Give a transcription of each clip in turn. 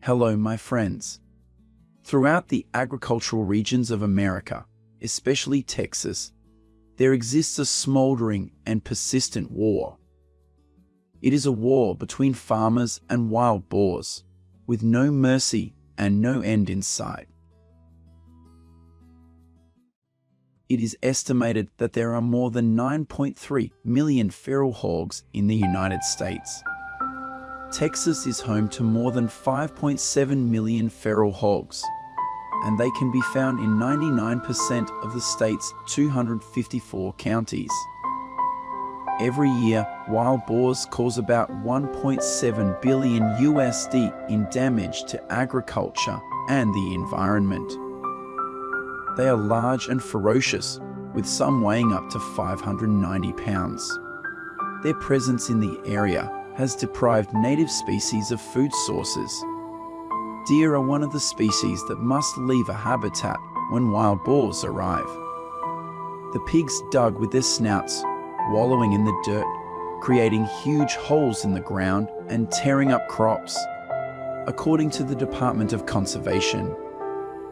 Hello, my friends. Throughout the agricultural regions of America, especially Texas, there exists a smoldering and persistent war. It is a war between farmers and wild boars, with no mercy and no end in sight. It is estimated that there are more than 9.3 million feral hogs in the United States. Texas is home to more than 5.7 million feral hogs, and they can be found in 99% of the state's 254 counties. Every year, wild boars cause about $1.7 billion USD in damage to agriculture and the environment. They are large and ferocious, with some weighing up to 590 pounds. Their presence in the area has deprived native species of food sources. Deer are one of the species that must leave a habitat when wild boars arrive. The pigs dug with their snouts, wallowing in the dirt, creating huge holes in the ground and tearing up crops. According to the Department of Conservation,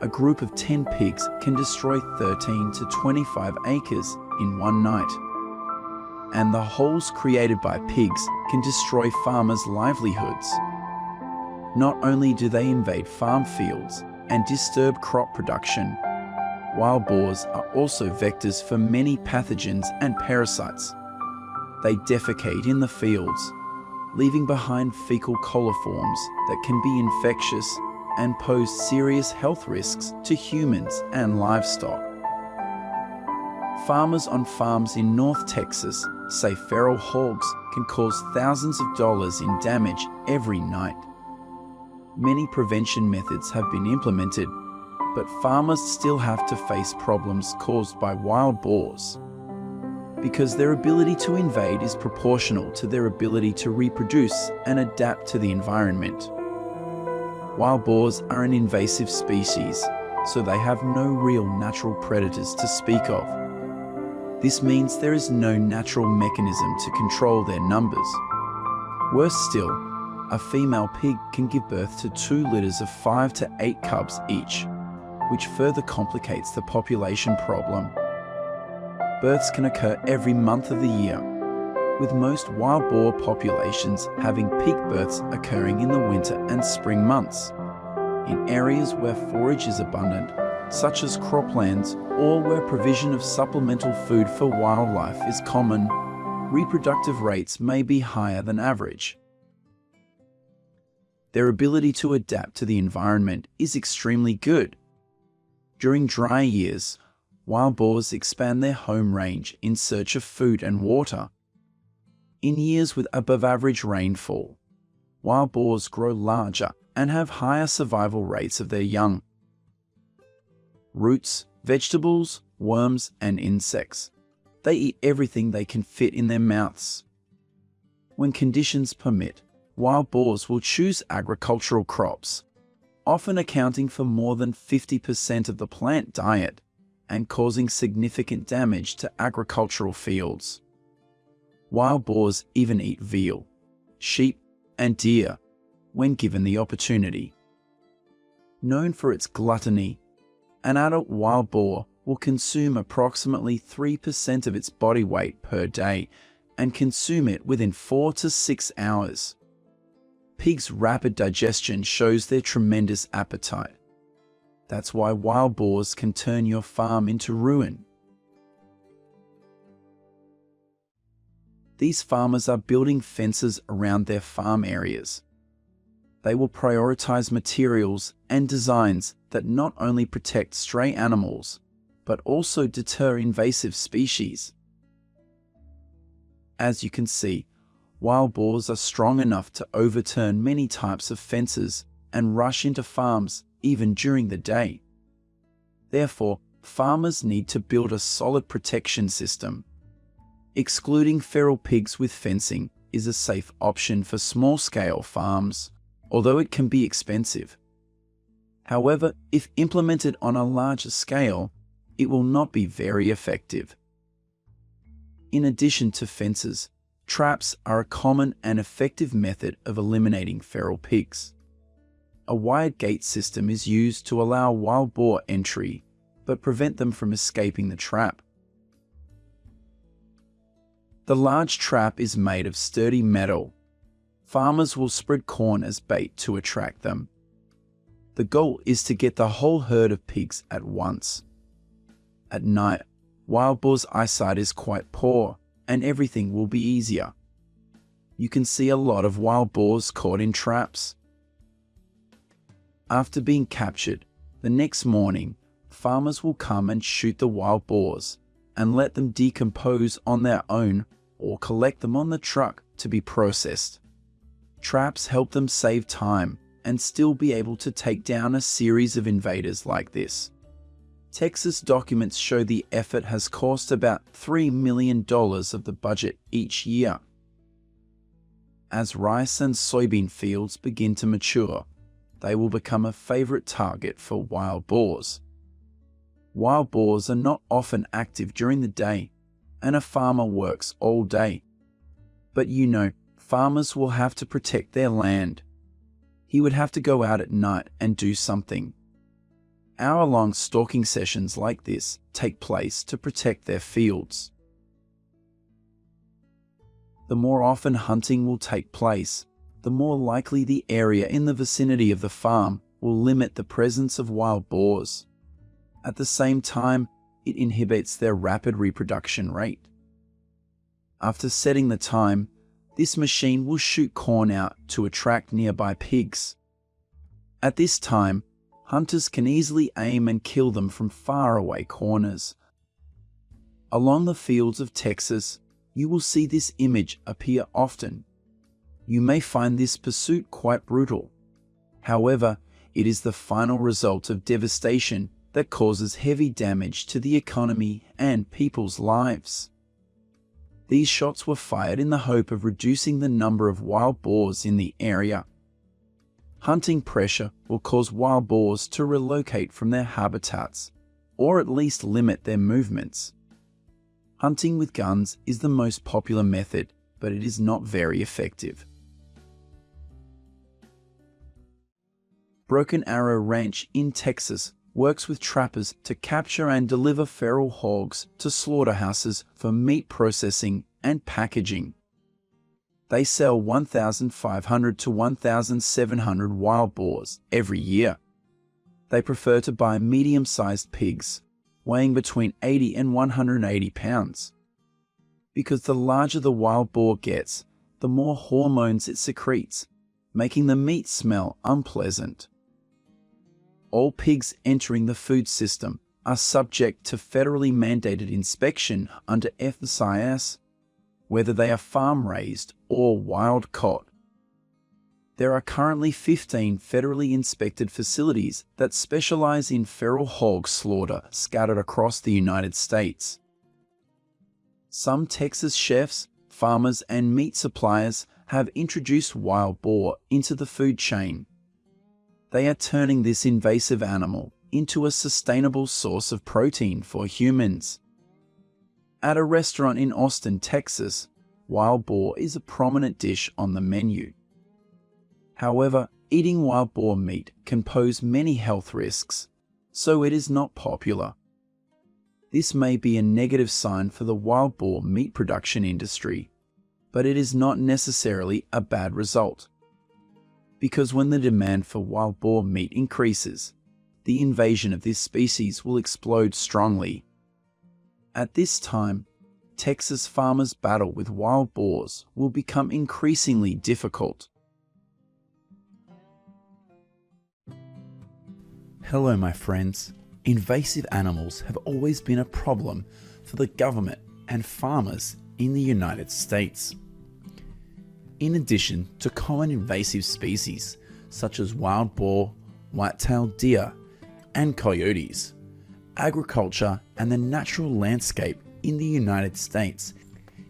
a group of 10 pigs can destroy 13 to 25 acres in one night. And the holes created by pigs can destroy farmers' livelihoods. Not only do they invade farm fields and disturb crop production, wild boars are also vectors for many pathogens and parasites. They defecate in the fields, leaving behind fecal coliforms that can be infectious and pose serious health risks to humans and livestock. Farmers on farms in North Texas say feral hogs can cause thousands of dollars in damage every night. Many prevention methods have been implemented, but farmers still have to face problems caused by wild boars, because their ability to invade is proportional to their ability to reproduce and adapt to the environment. Wild boars are an invasive species, so they have no real natural predators to speak of. This means there is no natural mechanism to control their numbers. Worse still, a female pig can give birth to 2 litters of 5 to 8 cubs each, which further complicates the population problem. Births can occur every month of the year, with most wild boar populations having peak births occurring in the winter and spring months. In areas where forage is abundant, such as croplands or where provision of supplemental food for wildlife is common, reproductive rates may be higher than average. Their ability to adapt to the environment is extremely good. During dry years, wild boars expand their home range in search of food and water. In years with above-average rainfall, wild boars grow larger and have higher survival rates of their young. Roots, vegetables, worms, and insects. They eat everything they can fit in their mouths. When conditions permit, wild boars will choose agricultural crops, often accounting for more than 50% of the plant diet and causing significant damage to agricultural fields. Wild boars even eat veal, sheep, and deer when given the opportunity. Known for its gluttony, an adult wild boar will consume approximately 3% of its body weight per day and consume it within 4 to 6 hours. Pigs' rapid digestion shows their tremendous appetite. That's why wild boars can turn your farm into ruin. These farmers are building fences around their farm areas. They will prioritize materials and designs that not only protect stray animals, but also deter invasive species. As you can see, wild boars are strong enough to overturn many types of fences and rush into farms even during the day. Therefore, farmers need to build a solid protection system. Excluding feral pigs with fencing is a safe option for small-scale farms, although it can be expensive. However, if implemented on a larger scale, it will not be very effective. In addition to fences, traps are a common and effective method of eliminating feral pigs. A wired gate system is used to allow wild boar entry, but prevent them from escaping the trap. The large trap is made of sturdy metal. Farmers will spread corn as bait to attract them. The goal is to get the whole herd of pigs at once. At night, wild boar's eyesight is quite poor, and everything will be easier. You can see a lot of wild boars caught in traps. After being captured, the next morning, farmers will come and shoot the wild boars and let them decompose on their own or collect them on the truck to be processed. Traps help them save time and still be able to take down a series of invaders like this. Texas documents show the effort has cost about $3 million of the budget each year. As rice and soybean fields begin to mature, they will become a favorite target for wild boars. Wild boars are not often active during the day, and a farmer works all day. But farmers will have to protect their land. He would have to go out at night and do something. Hour-long stalking sessions like this take place to protect their fields. The more often hunting will take place, the more likely the area in the vicinity of the farm will limit the presence of wild boars. At the same time, it inhibits their rapid reproduction rate. After setting the time, this machine will shoot corn out to attract nearby pigs. At this time, hunters can easily aim and kill them from faraway corners. Along the fields of Texas, you will see this image appear often. You may find this pursuit quite brutal. However, it is the final result of devastation that causes heavy damage to the economy and people's lives. These shots were fired in the hope of reducing the number of wild boars in the area. Hunting pressure will cause wild boars to relocate from their habitats, or at least limit their movements. Hunting with guns is the most popular method, but it is not very effective. Broken Arrow Ranch in Texas works with trappers to capture and deliver feral hogs to slaughterhouses for meat processing and packaging. They sell 1,500 to 1,700 wild boars every year. They prefer to buy medium-sized pigs, weighing between 80 and 180 pounds. Because the larger the wild boar gets, the more hormones it secretes, making the meat smell unpleasant. All pigs entering the food system are subject to federally mandated inspection under FSIS, whether they are farm-raised or wild-caught. There are currently 15 federally inspected facilities that specialize in feral hog slaughter scattered across the United States. Some Texas chefs, farmers, and meat suppliers have introduced wild boar into the food chain. They are turning this invasive animal into a sustainable source of protein for humans. At a restaurant in Austin, Texas, wild boar is a prominent dish on the menu. However, eating wild boar meat can pose many health risks, so it is not popular. This may be a negative sign for the wild boar meat production industry, but it is not necessarily a bad result. Because when the demand for wild boar meat increases, the invasion of this species will explode strongly. At this time, Texas farmers' battle with wild boars will become increasingly difficult. Hello, my friends. Invasive animals have always been a problem for the government and farmers in the United States. In addition to common invasive species such as wild boar, white-tailed deer, and coyotes, agriculture and the natural landscape in the United States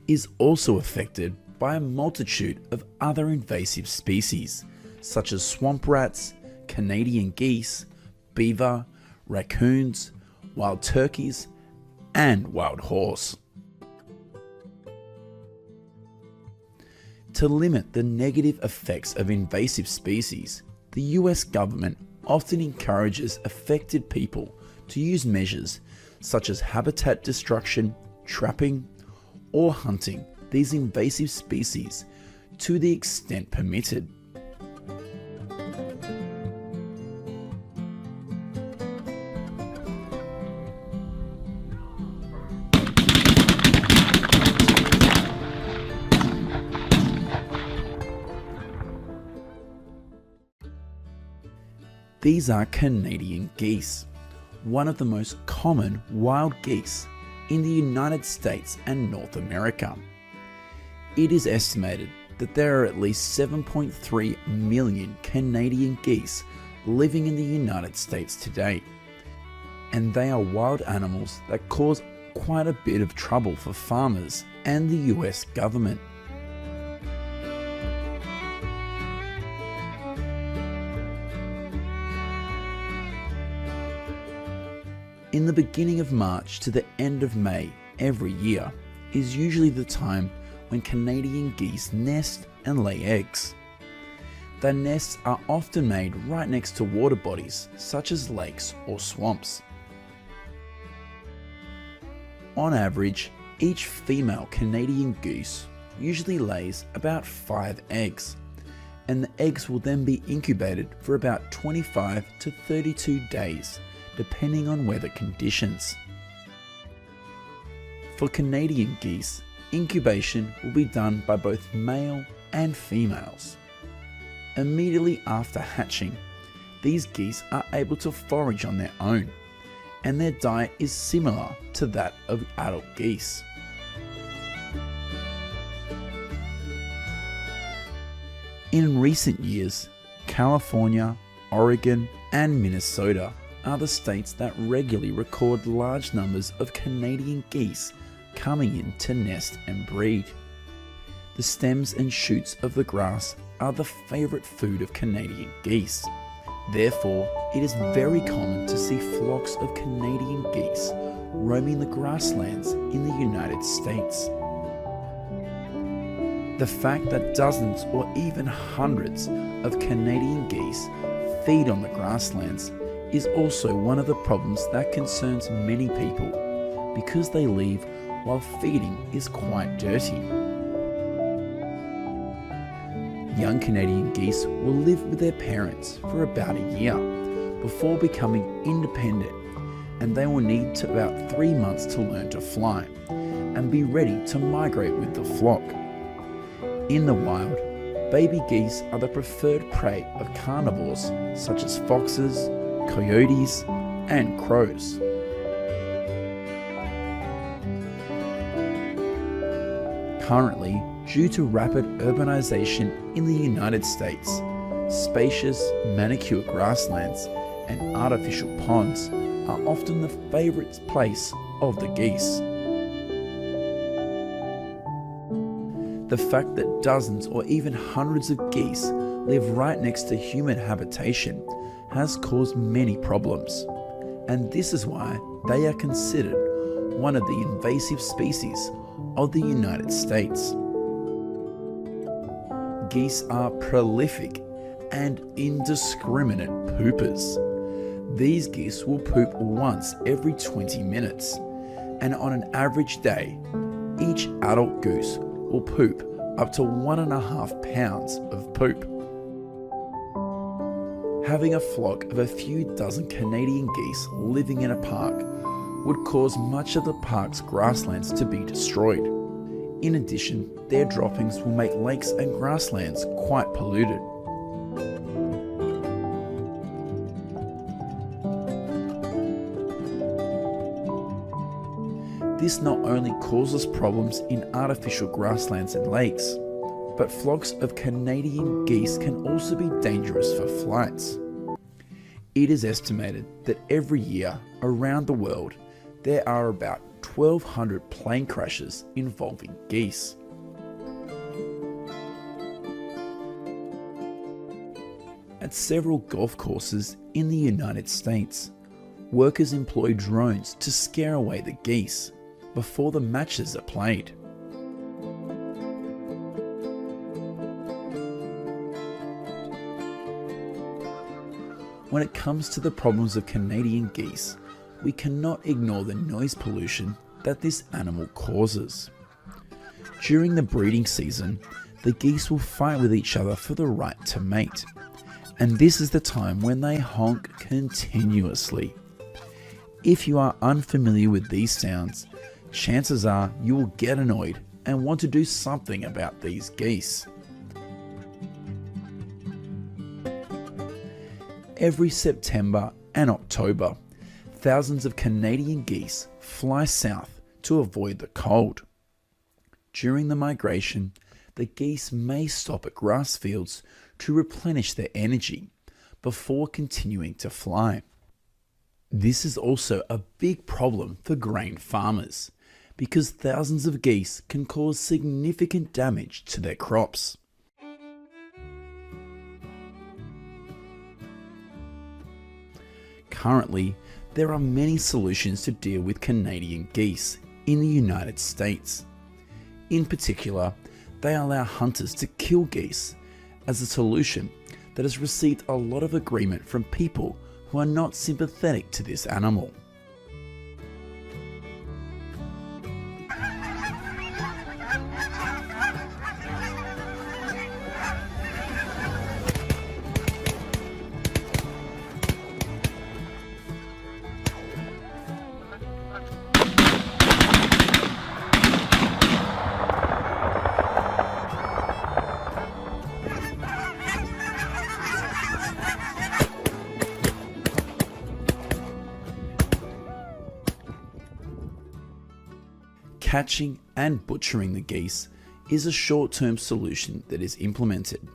is also affected by a multitude of other invasive species such as swamp rats, Canadian geese, beaver, raccoons, wild turkeys, and wild horse. To limit the negative effects of invasive species, The US government often encourages affected people to use measures such as habitat destruction, trapping, or hunting these invasive species to the extent permitted. These are Canadian geese, one of the most common wild geese in the United States and North America. It is estimated that there are at least 7.3 million Canadian geese living in the United States today, and they are wild animals that cause quite a bit of trouble for farmers and the US government. In the beginning of March to the end of May every year is usually the time when Canadian geese nest and lay eggs. Their nests are often made right next to water bodies such as lakes or swamps. On average, each female Canadian goose usually lays about 5 eggs, and the eggs will then be incubated for about 25 to 32 days, depending on weather conditions. For Canadian geese, incubation will be done by both male and females. Immediately after hatching, these geese are able to forage on their own, and their diet is similar to that of adult geese. In recent years, California, Oregon, and Minnesota are the states that regularly record large numbers of Canadian geese coming in to nest and breed. The stems and shoots of the grass are the favourite food of Canadian geese. Therefore, it is very common to see flocks of Canadian geese roaming the grasslands in the United States. The fact that dozens or even hundreds of Canadian geese feed on the grasslands is also one of the problems that concerns many people, because they leave while feeding is quite dirty. Young Canadian geese will live with their parents for about a year before becoming independent, and they will need about 3 months to learn to fly and be ready to migrate with the flock. In the wild, baby geese are the preferred prey of carnivores such as foxes, coyotes, and crows. Currently, due to rapid urbanization in the United States, spacious, manicured grasslands and artificial ponds are often the favorite place of the geese. The fact that dozens or even hundreds of geese live right next to human habitation has caused many problems, and this is why they are considered one of the invasive species of the United States. Geese are prolific and indiscriminate poopers. These geese will poop once every 20 minutes, and on an average day, each adult goose will poop up to 1.5 pounds of poop. Having a flock of a few dozen Canadian geese living in a park would cause much of the park's grasslands to be destroyed. In addition, their droppings will make lakes and grasslands quite polluted. This not only causes problems in artificial grasslands and lakes, but flocks of Canadian geese can also be dangerous for flights. It is estimated that every year around the world there are about 1,200 plane crashes involving geese. At several golf courses in the United States, workers employ drones to scare away the geese before the matches are played. When it comes to the problems of Canadian geese, we cannot ignore the noise pollution that this animal causes. During the breeding season, the geese will fight with each other for the right to mate, and this is the time when they honk continuously. If you are unfamiliar with these sounds, chances are you will get annoyed and want to do something about these geese. Every September and October, thousands of Canadian geese fly south to avoid the cold. During the migration, the geese may stop at grass fields to replenish their energy before continuing to fly. This is also a big problem for grain farmers because thousands of geese can cause significant damage to their crops. Currently, there are many solutions to deal with Canadian geese in the United States. In particular, they allow hunters to kill geese as a solution that has received a lot of agreement from people who are not sympathetic to this animal. Catching and butchering the geese is a short-term solution that is implemented.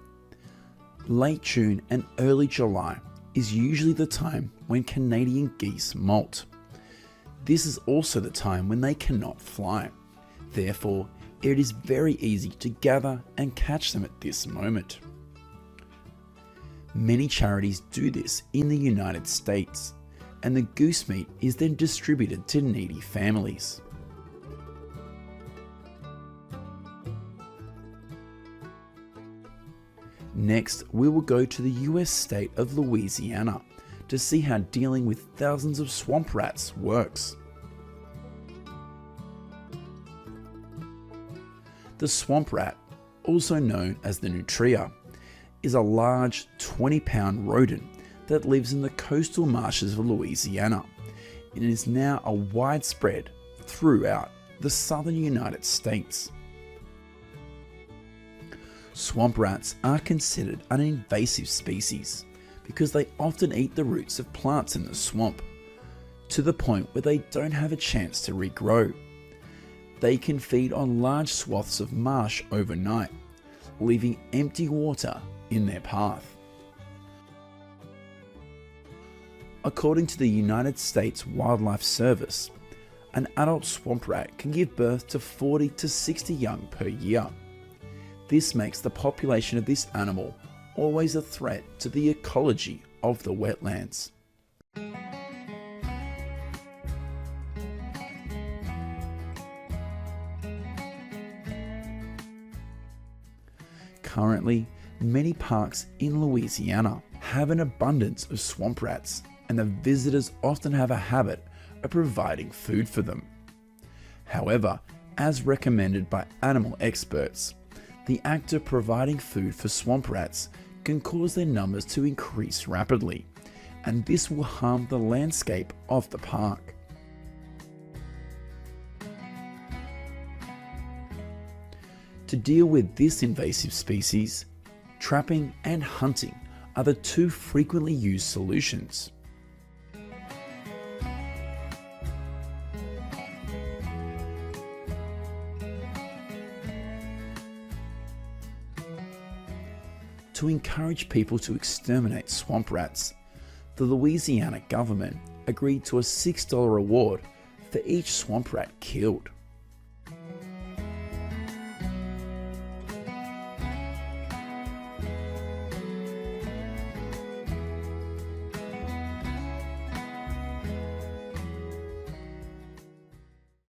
Late June and early July is usually the time when Canadian geese molt. This is also the time when they cannot fly. Therefore, it is very easy to gather and catch them at this moment. Many charities do this in the United States, and the goose meat is then distributed to needy families. Next, we will go to the US state of Louisiana to see how dealing with thousands of swamp rats works. The swamp rat, also known as the nutria, is a large 20-pound rodent that lives in the coastal marshes of Louisiana and is now a widespread throughout the southern United States. Swamp rats are considered an invasive species because they often eat the roots of plants in the swamp, to the point where they don't have a chance to regrow. They can feed on large swaths of marsh overnight, leaving empty water in their path. According to the United States Wildlife Service, an adult swamp rat can give birth to 40 to 60 young per year. This makes the population of this animal always a threat to the ecology of the wetlands. Currently, many parks in Louisiana have an abundance of swamp rats, and the visitors often have a habit of providing food for them. However, as recommended by animal experts, the act of providing food for swamp rats can cause their numbers to increase rapidly, and this will harm the landscape of the park. To deal with this invasive species, trapping and hunting are the two frequently used solutions. To encourage people to exterminate swamp rats, the Louisiana government agreed to a $6 reward for each swamp rat killed.